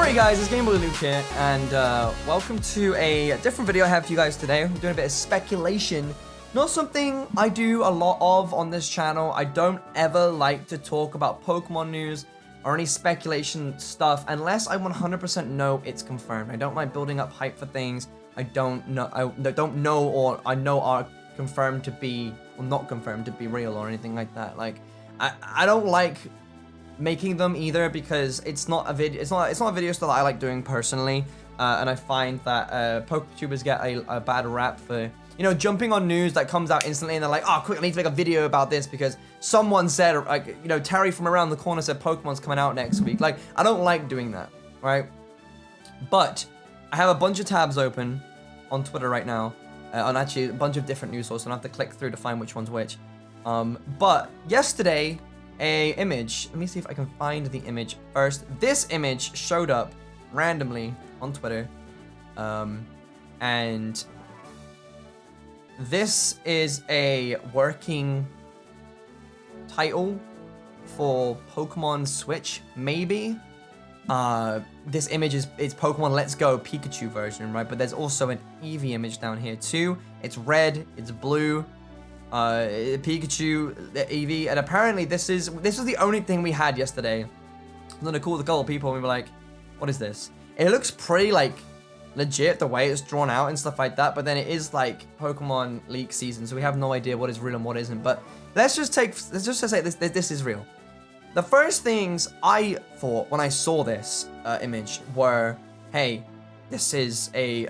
Alright guys, it's GameboyLuke here, and welcome to a different video I have for you guys today. We're doing a bit of speculation. Not something I do a lot of on this channel. I don't ever like to talk about Pokemon news or any speculation stuff unless I 100% know it's confirmed. I don't like building up hype for things I don't know or I know are confirmed to be, or not confirmed to be real or anything like that. Like, I don't like making them either because it's not a video. It's not a video style I like doing personally, and I find that PokeTubers get a bad rap for, you know, jumping on news that comes out instantly and they're like, oh, quick, I need to make a video about this because someone said, like, you know, Terry from around the corner said Pokemon's coming out next week. Like, I don't like doing that, right? But I have a bunch of tabs open on Twitter right now, on actually a bunch of different news sources, and I have to click through to find which one's which. But yesterday, a image, let me see if I can find the image first. This image showed up randomly on Twitter, and this is a working title for Pokemon Switch, maybe. This image is Pokemon Let's Go Pikachu version, right? But there's also an Eevee image down here too. It's red, it's blue, Pikachu, the Eevee, and apparently this was the only thing we had yesterday. I'm gonna call the couple people and we were like, what is this? It looks pretty like legit the way it's drawn out and stuff like that, but then it is like Pokemon leak season, so we have no idea what is real and what isn't. But let's just say this is real. The first things I thought when I saw this image were, hey, this is a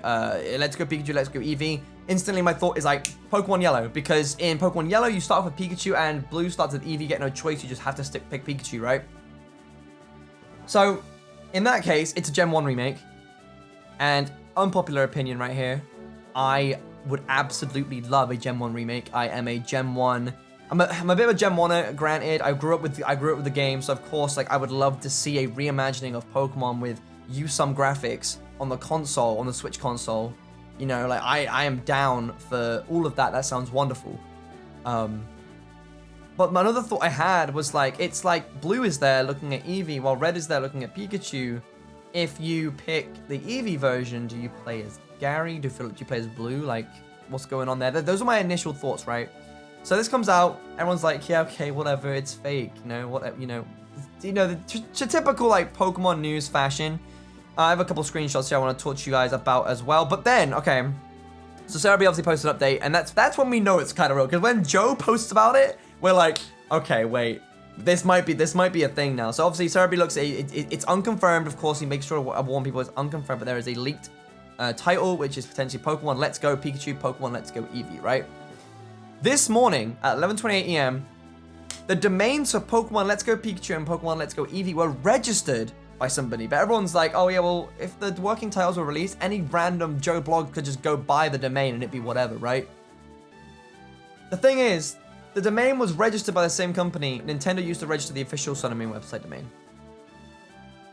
Let's Go Pikachu, Let's Go Eevee. Instantly my thought is like Pokemon Yellow, because in Pokemon Yellow you start off with Pikachu and Blue starts with Eevee, get no choice, you just have to pick Pikachu, right? So in that case, it's a Gen 1 remake, and unpopular opinion right here, I would absolutely love a Gen 1 remake. I am a Gen 1, I'm a bit of a Gen 1er, granted. I grew up with the game, so of course, like, I would love to see a reimagining of Pokemon with USUM graphics on the console, on the Switch console. You know, like, I am down for all of that. That sounds wonderful. But my other thought I had was, like, it's like Blue is there looking at Eevee while Red is there looking at Pikachu. If you pick the Eevee version, do you play as Gary? Do you play as Blue? Like, what's going on there? Those are my initial thoughts, right? So this comes out, everyone's like, yeah, okay, whatever, it's fake, you know, the typical, like, Pokemon news fashion. I have a couple screenshots here I want to talk to you guys about as well. But then, okay, so Sarah B obviously posted an update, and that's when we know it's kind of real, because when Joe posts about it, we're like, okay, wait, this might be a thing now. So obviously Sarah B looks, it's unconfirmed, of course. He makes sure to warn people it's unconfirmed, but there is a leaked title, which is potentially Pokemon Let's Go Pikachu, Pokemon Let's Go Eevee, right? This morning at 11:28 a.m., the domains for Pokemon Let's Go Pikachu and Pokemon Let's Go Eevee were registered by somebody. But everyone's like, oh yeah, well, if the working titles were released, any random Joe blog could just go buy the domain and it'd be whatever, right? The thing is, the domain was registered by the same company Nintendo used to register the official Sun and Moon website domain.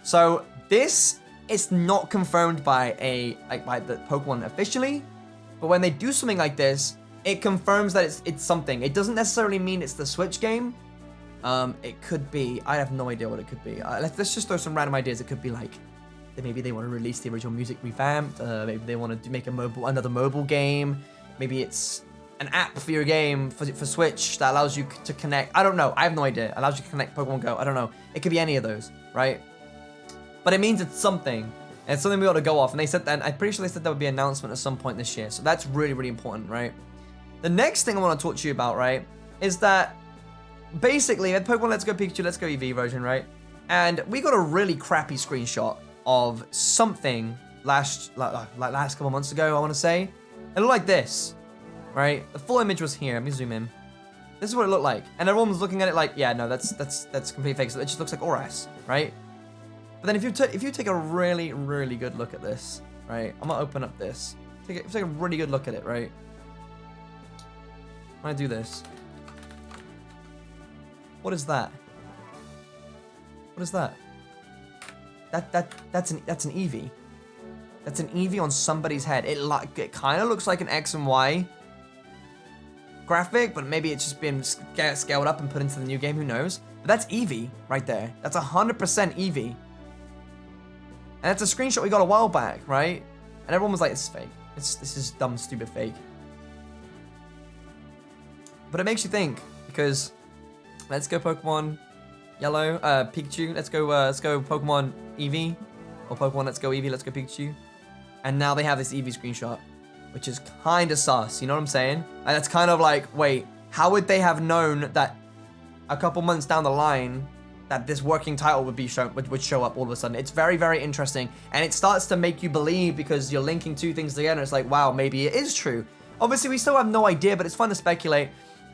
So this is not confirmed by by the Pokemon officially, but when they do something like this, it confirms that it's something. It doesn't necessarily mean it's the Switch game. It could be, I have no idea what it could be. Let's just throw some random ideas. It could be like, maybe they want to release the original music revamped. Maybe they want to make another mobile game. Maybe it's an app for your game for Switch that allows you to connect. I don't know. I have no idea. Allows you to connect Pokemon Go. I don't know. It could be any of those, right? But it means it's something. And it's something we ought to go off. And they said that, I'm pretty sure they said there would be an announcement at some point this year. So that's really, really important, right? The next thing I want to talk to you about, right, is that basically, at Pokemon Let's Go Pikachu, Let's Go Eevee version, right? And we got a really crappy screenshot of something last couple months ago, I want to say. It looked like this, right? The full image was here. Let me zoom in. This is what it looked like. And everyone was looking at it like, yeah, no, that's completely fake. So it just looks like ORAS, right? But then if you take a really, really good look at this, right? I'm going to open up this. Take a really good look at it, right? When I do this, what is that? What is that? That's an Eevee. That's an Eevee on somebody's head. It kind of looks like an X and Y graphic, but maybe it's just been scaled up and put into the new game. Who knows? But that's Eevee right there. That's 100% Eevee. And it's a screenshot we got a while back, right? And everyone was like, this is fake. This is dumb, stupid fake. But it makes you think, because let's go Pokemon Yellow, Pikachu. Let's go Pokemon Eevee. Or Pokemon Let's Go Eevee, Let's Go Pikachu. And now they have this Eevee screenshot, which is kind of sus, you know what I'm saying? And it's kind of like, wait, how would they have known that a couple months down the line that this working title would show up all of a sudden? It's very, very interesting. And it starts to make you believe because you're linking two things together. It's like, wow, maybe it is true. Obviously, we still have no idea, but it's fun to speculate.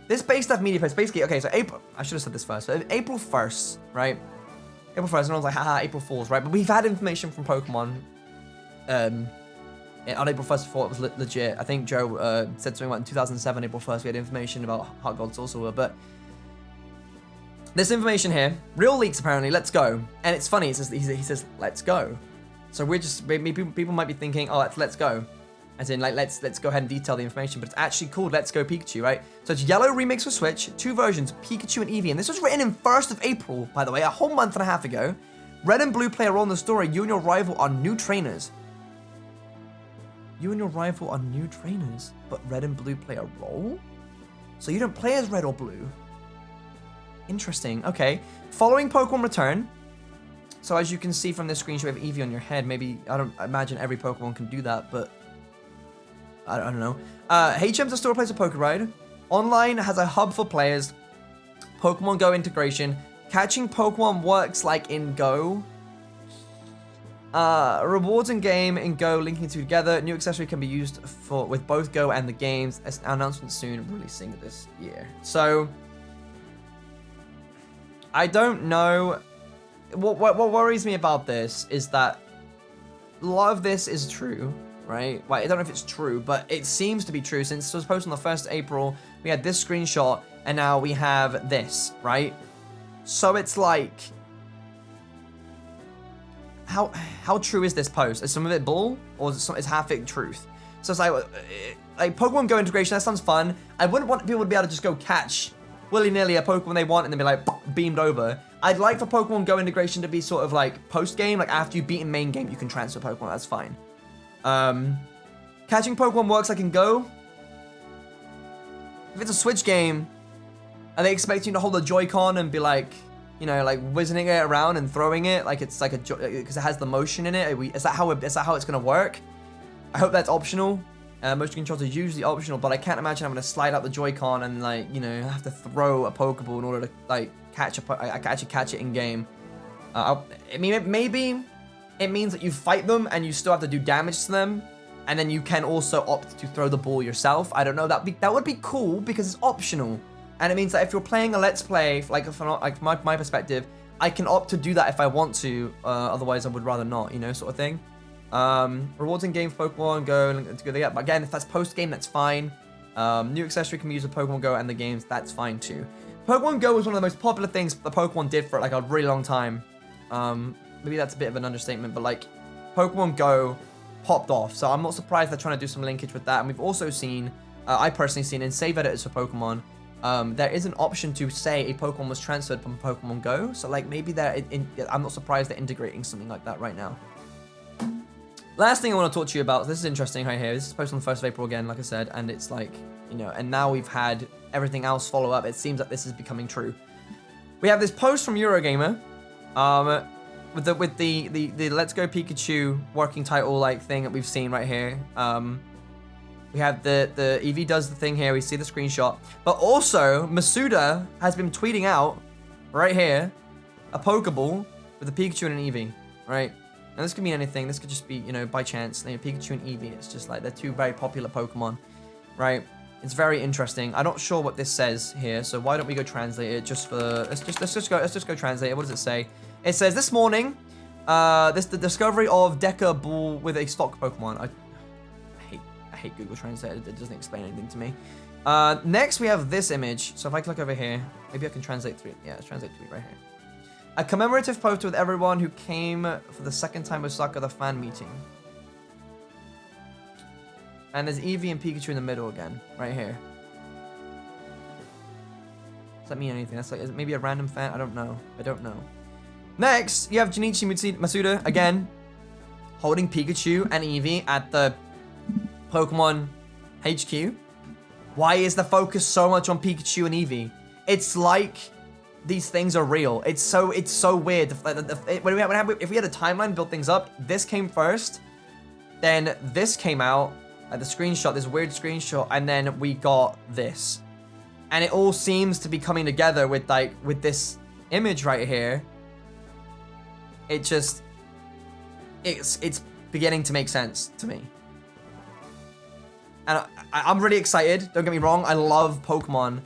This base stuff media post, basically, okay, so April, I should have said this first. So April 1st, right? April 1st, everyone's like, haha, April Fools, right? But we've had information from Pokemon on April 1st before it was legit. I think Joe said something about in 2007, April 1st, we had information about Heart Gold Sorcerer, but this information here, real leaks apparently, let's go. And it's funny, he says, let's go. So we're just, maybe people might be thinking, oh, let's go. As in, like, let's go ahead and detail the information, but it's actually called Let's Go Pikachu, right? So it's Yellow Remix for Switch, 2 versions, Pikachu and Eevee, and this was written in 1st of April, by the way, a whole month and a half ago. Red and Blue play a role in the story. You and your rival are new trainers. You and your rival are new trainers, but Red and Blue play a role? So you don't play as Red or Blue? Interesting, okay. Following Pokemon Return, so as you can see from this screenshot of Eevee on your head, maybe, I don't imagine every Pokemon can do that, but I don't know. HM's a store place a Poke Ride. Online has a hub for players. Pokemon Go integration. Catching Pokemon works like in Go. Rewards in game in Go linking two together. New accessory can be used with both Go and the games. Announcement soon releasing this year. So I don't know. What worries me about this is that a lot of this is true. Right? Well, I don't know if it's true, but it seems to be true since it was posted on the 1st of April. We had this screenshot, and now we have this, right? So it's like, how true is this post? Is some of it bull, or is half it truth? So it's like Pokemon Go integration. That sounds fun. I wouldn't want people to be able to just go catch willy-nilly a Pokemon they want and then be like beamed over. I'd like for Pokemon Go integration to be sort of like post-game, like after you've beaten main game, you can transfer Pokemon. That's fine. Catching Pokemon works like in Go. If it's a Switch game, are they expecting you to hold a Joy-Con and be like, you know, like whizzing it around and throwing it like it's like because it has the motion in it? Is that how it's gonna work? I hope that's optional. Motion controls are usually optional, but I can't imagine I'm gonna slide out the Joy-Con and like, you know, have to throw a Pokeball in order to like actually catch it in game. I mean, maybe it means that you fight them and you still have to do damage to them, and then you can also opt to throw the ball yourself. I don't know. That would be cool because it's optional, and it means that if you're playing a Let's Play, like from my perspective, I can opt to do that if I want to. Otherwise, I would rather not. You know, sort of thing. Rewards in game for Pokemon Go together. Yeah, but again, if that's post game, that's fine. New accessory can be used with Pokemon Go and the games. That's fine too. Pokemon Go was one of the most popular things the Pokemon did for like a really long time. Maybe that's a bit of an understatement, but like Pokemon Go popped off. So I'm not surprised they're trying to do some linkage with that. And we've also seen, I personally seen in save editors for Pokemon, there is an option to say a Pokemon was transferred from Pokemon Go. So like maybe I'm not surprised they're integrating something like that right now. Last thing I want to talk to you about, this is interesting right here. This is posted on the 1st of April again, like I said, and it's like, you know, and now we've had everything else follow up. It seems that this is becoming true. We have this post from Eurogamer, with the Let's Go Pikachu working title like thing that we've seen right here. We have the Eevee does the thing here. We see the screenshot, but also Masuda has been tweeting out right here a Pokeball with a Pikachu and an Eevee, right? Now this could mean anything. This could just be, you know, by chance. You know, Pikachu and Eevee. It's just like they're two very popular Pokemon, right? It's very interesting. I'm not sure what this says here, so why don't we go translate it just for let's just go translate it. What does it say? It says this morning, the discovery of Deca Ball with a stock Pokemon. I hate Google Translate. It doesn't explain anything to me. Next we have this image. So if I click over here, maybe I can translate through it. Yeah, let's translate through it right here. A commemorative photo with everyone who came for the second time Osaka the fan meeting. And there's Eevee and Pikachu in the middle again, right here. Does that mean anything? That's like, is it maybe a random fan? I don't know. Next, you have Junichi Masuda again. holding Pikachu and Eevee at the Pokemon HQ? Why is the focus so much on Pikachu and Eevee? It's like these things are real. It's so weird. If we had a timeline, build things up, this came first, then this came out, the screenshot, this weird screenshot, and then we got this. And it all seems to be coming together with this image right here. It's beginning to make sense to me. And I'm really excited. Don't get me wrong. I love Pokemon.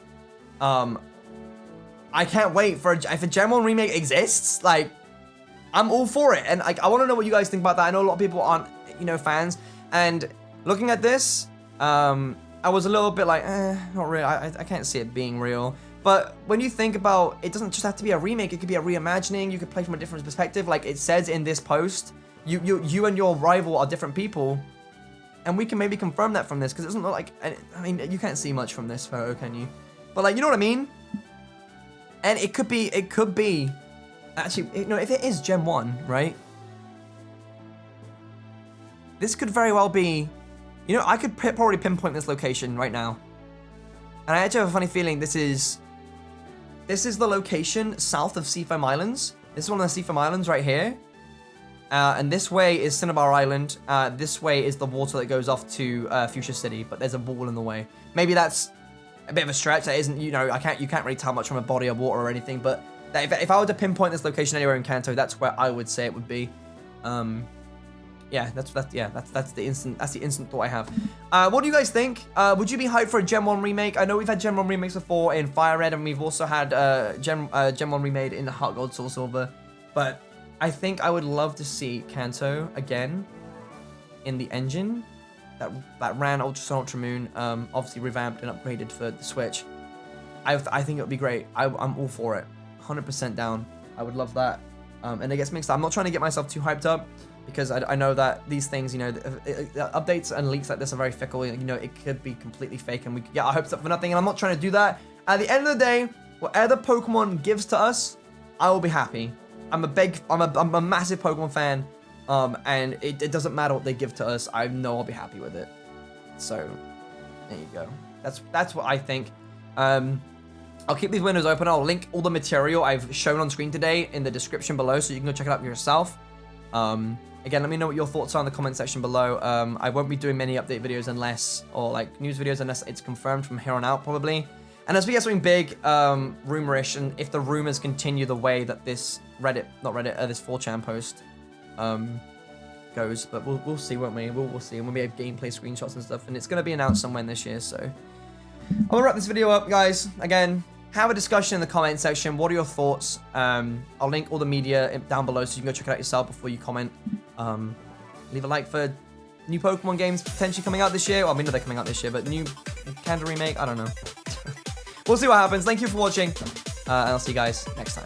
I can't wait for if a Gen 1 remake exists. Like, I'm all for it. And like, I want to know what you guys think about that. I know a lot of people aren't, fans. And looking at this, I was a little bit like, not really. I can't see it being real. But when you think about, it doesn't just have to be a remake. It could be a reimagining. You could play from a different perspective. Like it says in this post, you and your rival are different people. And we can maybe confirm that from this, because it doesn't look like, I mean, you can't see much from this photo, can you? But like, you know what I mean? And it could be, actually, if it is Gen 1, right? This could very well be, I could probably pinpoint this location right now. And I actually have a funny feeling this is the location south of Seafoam Islands. This is one of the Seafoam Islands right here. And this way is Cinnabar Island. This way is the water that goes off to Fuchsia City, but there's a wall in the way. Maybe that's a bit of a stretch. That isn't, you can't really tell much from a body of water or anything. But if I were to pinpoint this location anywhere in Kanto, that's where I would say it would be. Yeah, that's the instant thought I have. What do you guys think? Would you be hyped for a Gen 1 remake? I know we've had Gen 1 remakes before in Fire Red, and we've also had Gen 1 remade in Heart Gold Soul Silver. But I think I would love to see Kanto again in the engine that ran Ultra Sun, Ultra Moon, obviously revamped and upgraded for the Switch. I think it would be great. I'm all for it. 100% down. I would love that. And it gets mixed up. I'm not trying to get myself too hyped up, because I know that these things, updates and leaks like this are very fickle. It could be completely fake, and we could get our hopes up for nothing. And I'm not trying to do that. At the end of the day, whatever Pokemon gives to us, I will be happy. I'm a massive Pokemon fan, and it doesn't matter what they give to us. I know I'll be happy with it. So there you go. That's what I think. I'll keep these windows open. I'll link all the material I've shown on screen today in the description below, so you can go check it out for yourself. Again, let me know what your thoughts are in the comment section below. I won't be doing many update videos or like news videos unless it's confirmed from here on out, probably. And as we get something big, rumorish, and if the rumors continue the way that this this 4chan post goes, but we'll see, won't we? We'll see, and when we have gameplay screenshots and stuff, and it's gonna be announced somewhere this year. So I'm gonna wrap this video up, guys. Again, have a discussion in the comment section. What are your thoughts? I'll link all the media down below, so you can go check it out yourself before you comment. Leave a like for new Pokemon games potentially coming out this year. Well, I mean, they're coming out this year, but new Kanto remake, I don't know. We'll see what happens. Thank you for watching, and I'll see you guys next time.